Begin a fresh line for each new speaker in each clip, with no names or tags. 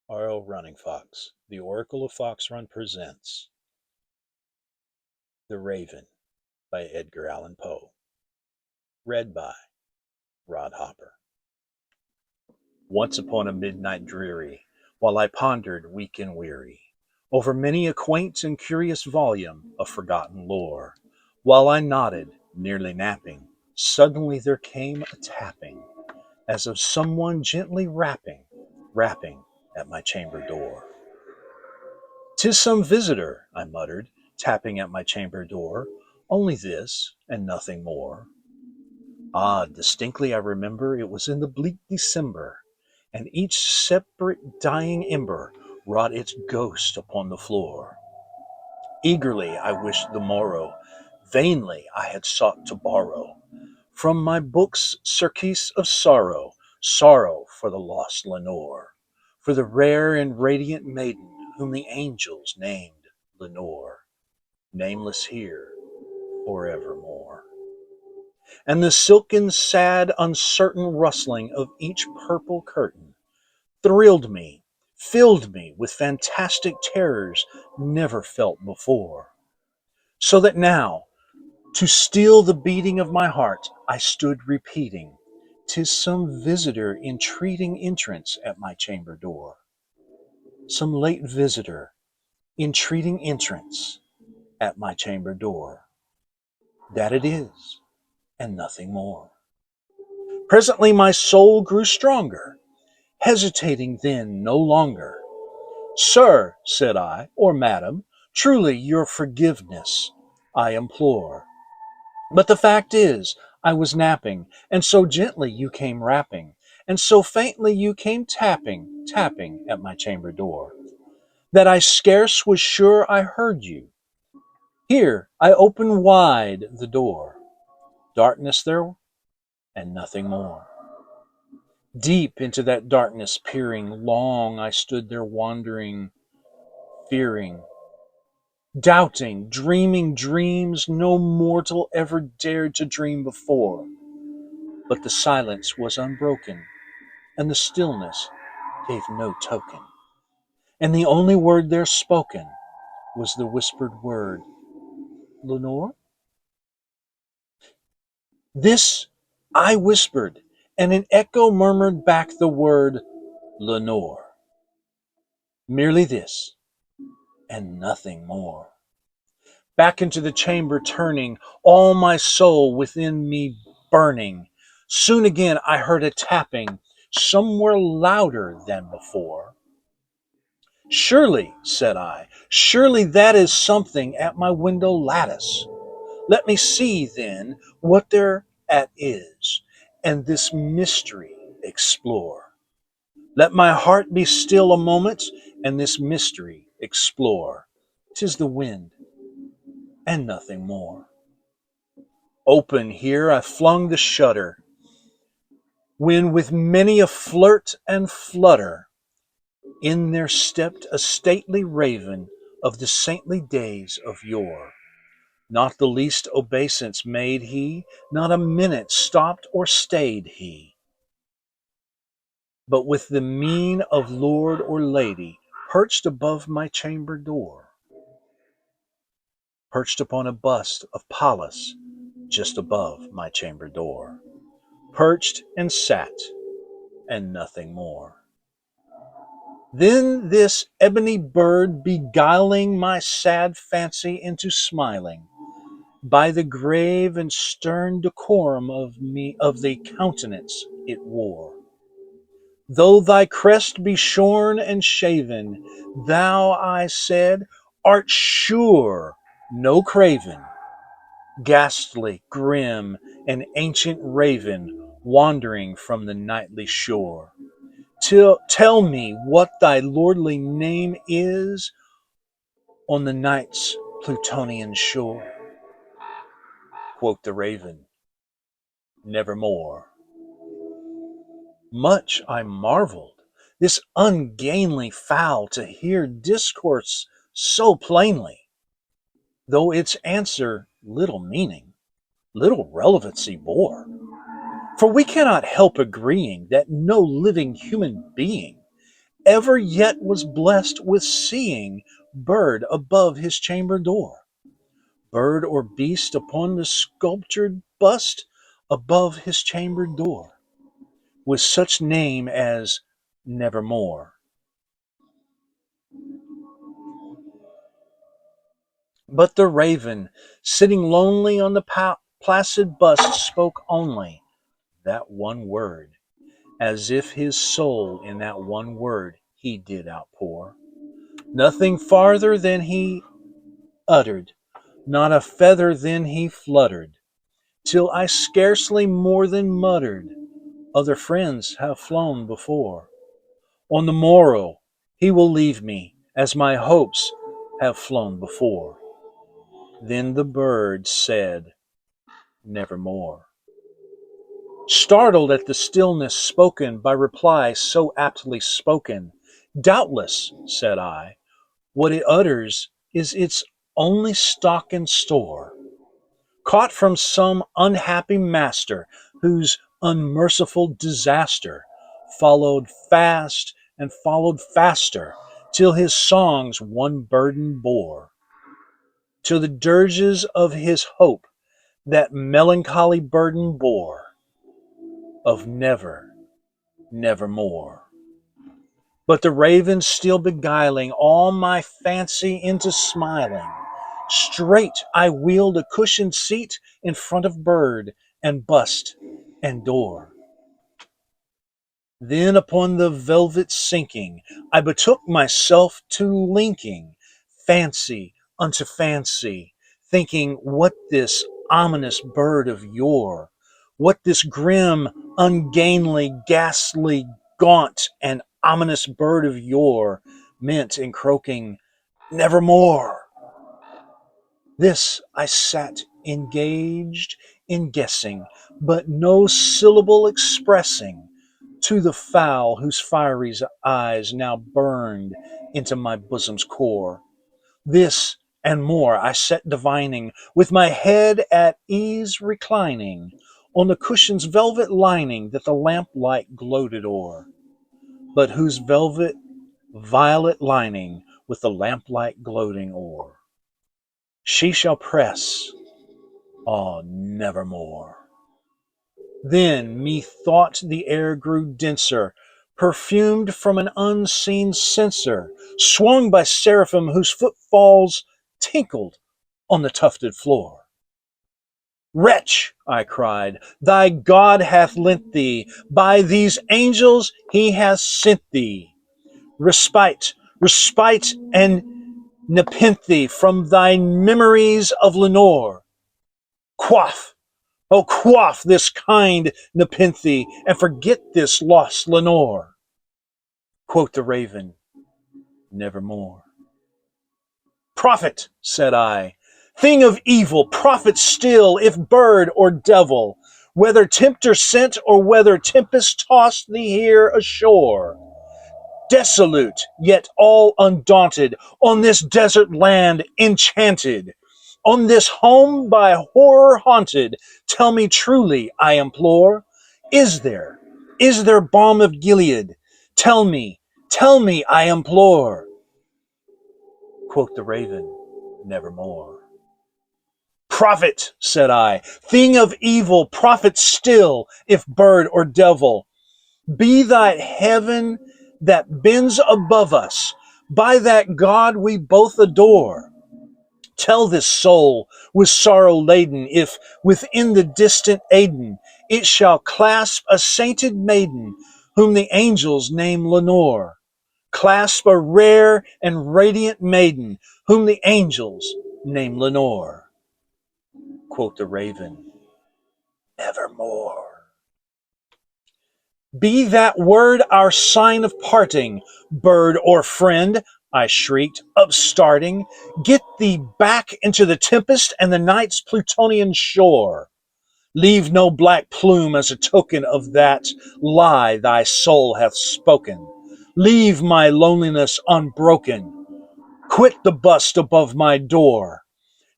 RL RunningFox, the Oracle of Fox Run presents The Raven by Edgar Allan Poe. Read by Rod Hopper. Once upon a midnight dreary, while I pondered weak and weary over many a quaint and curious volume of forgotten lore, while I nodded, nearly napping, suddenly there came a tapping, as of someone gently rapping at my chamber door. "'Tis some visitor," I muttered, tapping at my chamber door. "Only this, and nothing more." Ah, distinctly I remember it was in the bleak December, and each separate dying ember wrought its ghost upon the floor. Eagerly I wished the morrow, vainly I had sought to borrow from my book's surcease of sorrow, sorrow for the lost Lenore, for the rare and radiant maiden whom the angels named Lenore, nameless here forevermore. And the silken, sad, uncertain rustling of each purple curtain thrilled me, filled me with fantastic terrors never felt before. So that now, to still the beating of my heart, I stood repeating, "'Tis some visitor entreating entrance at my chamber door. Some late visitor entreating entrance at my chamber door." That it is, and nothing more. Presently my soul grew stronger, hesitating then no longer. "Sir," said I, "or madam, truly your forgiveness I implore. But the fact is, I was napping, and so gently you came rapping, and so faintly you came tapping at my chamber door, that I scarce was sure I heard you. Here I opened wide the door. Darkness there, and nothing more. Deep into that darkness peering, long I stood there wandering, fearing, doubting, dreaming dreams no mortal ever dared to dream before. But the silence was unbroken, and the stillness gave no token. And the only word there spoken was the whispered word, "Lenore?" This I whispered, and an echo murmured back the word, "Lenore." Merely this, and nothing more. Back into the chamber turning, all my soul within me burning, soon again I heard a tapping, somewhere louder than before. "Surely," said I, "surely that is something at my window lattice. Let me see, then, what thereat is, and this mystery explore. Let my heart be still a moment, and this mystery explore. 'Tis the wind, and nothing more." Open here I flung the shutter, when with many a flirt and flutter in there stepped a stately raven of the saintly days of yore. Not the least obeisance made he, not a minute stopped or stayed he, but with the mien of lord or lady perched above my chamber door, perched upon a bust of Pallas just above my chamber door, perched and sat, and nothing more. Then this ebony bird beguiling my sad fancy into smiling, by the grave and stern decorum of the countenance it wore. "Though thy crest be shorn and shaven, thou," I said, "art sure no craven, ghastly, grim, and ancient raven wandering from the nightly shore. Tell me what thy lordly name is on the night's Plutonian shore." Quoth the raven, "Nevermore." Much I marveled, this ungainly fowl to hear discourse so plainly, though its answer little meaning, little relevancy bore. For we cannot help agreeing that no living human being ever yet was blessed with seeing bird above his chamber door, bird or beast upon the sculptured bust above his chamber door, with such name as Nevermore. But the raven, sitting lonely on the placid bust, spoke only that one word, as if his soul in that one word he did outpour. Nothing farther than he uttered, not a feather then he fluttered, till I scarcely more than muttered, other friends have flown before. On the morrow he will leave me, as my hopes have flown before. Then the bird said, Nevermore. Startled at the stillness spoken by reply so aptly spoken, doubtless, said I, what it utters is its only stock and store, caught from some unhappy master whose unmerciful disaster followed fast and followed faster till his songs one burden bore, till the dirges of his hope that melancholy burden bore of never, nevermore. But the raven still beguiling all my fancy into smiling, straight I wheeled a cushioned seat in front of bird and bust and door. Then upon the velvet sinking, I betook myself to linking fancy unto fancy, thinking what this ominous bird of yore, what this grim, ungainly, ghastly, gaunt, and ominous bird of yore meant in croaking, Nevermore. This I sat engaged in guessing, but no syllable expressing to the fowl whose fiery eyes now burned into my bosom's core. This and more I sat divining, with my head at ease reclining on the cushion's velvet lining that the lamplight gloated o'er, but whose velvet violet lining with the lamplight gloating o'er she shall press, nevermore. Then methought the air grew denser, perfumed from an unseen censer, swung by seraphim whose footfalls tinkled on the tufted floor. Wretch, I cried, thy God hath lent thee, by these angels he hath sent thee. Respite, respite, and nepenthe from thy memories of Lenore. Quaff, quaff this kind nepenthe, and forget this lost Lenore. Quoth the raven, Nevermore. Prophet, said I, thing of evil, prophet still, if bird or devil, whether tempter sent or whether tempest tossed thee here ashore. Desolate, yet all undaunted, on this desert land enchanted, on this home by horror haunted, tell me truly, I implore, is there balm of Gilead? Tell me, I implore. Quoth the raven, Nevermore. Prophet, said I, thing of evil, prophet still, if bird or devil, be that heaven that bends above us, by that God we both adore. Tell this soul with sorrow laden, if within the distant Aidenn it shall clasp a sainted maiden, whom the angels name Lenore. Clasp a rare and radiant maiden, whom the angels name Lenore. Quoth the raven, Nevermore. Be that word our sign of parting, bird or friend, I shrieked, upstarting. Get thee back into the tempest and the night's Plutonian shore. Leave no black plume as a token of that lie thy soul hath spoken. Leave my loneliness unbroken. Quit the bust above my door.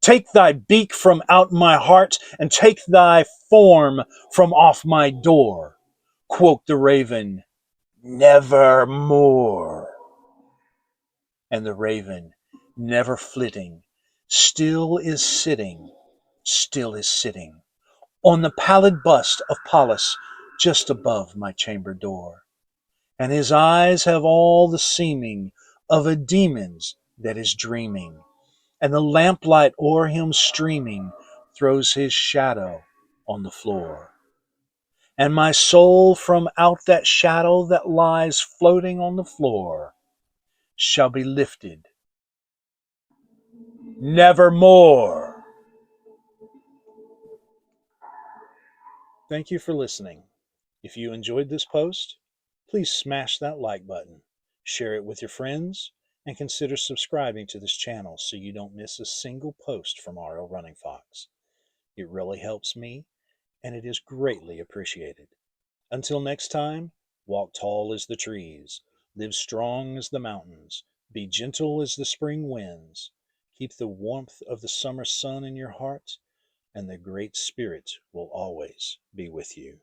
Take thy beak from out my heart, and take thy form from off my door. Quoth the raven, nevermore. And the raven, never flitting, still is sitting, still is sitting, on the pallid bust of Pallas just above my chamber door. And his eyes have all the seeming of a demon's that is dreaming, and the lamplight o'er him streaming throws his shadow on the floor. And my soul from out that shadow that lies floating on the floor shall be lifted nevermore. Thank you for listening. If you enjoyed this post, please smash that like button, share it with your friends, and consider subscribing to this channel so you don't miss a single post from RL RunningFox. It really helps me, and it is greatly appreciated. Until next time, walk tall as the trees, live strong as the mountains, be gentle as the spring winds, keep the warmth of the summer sun in your heart, and the Great Spirit will always be with you.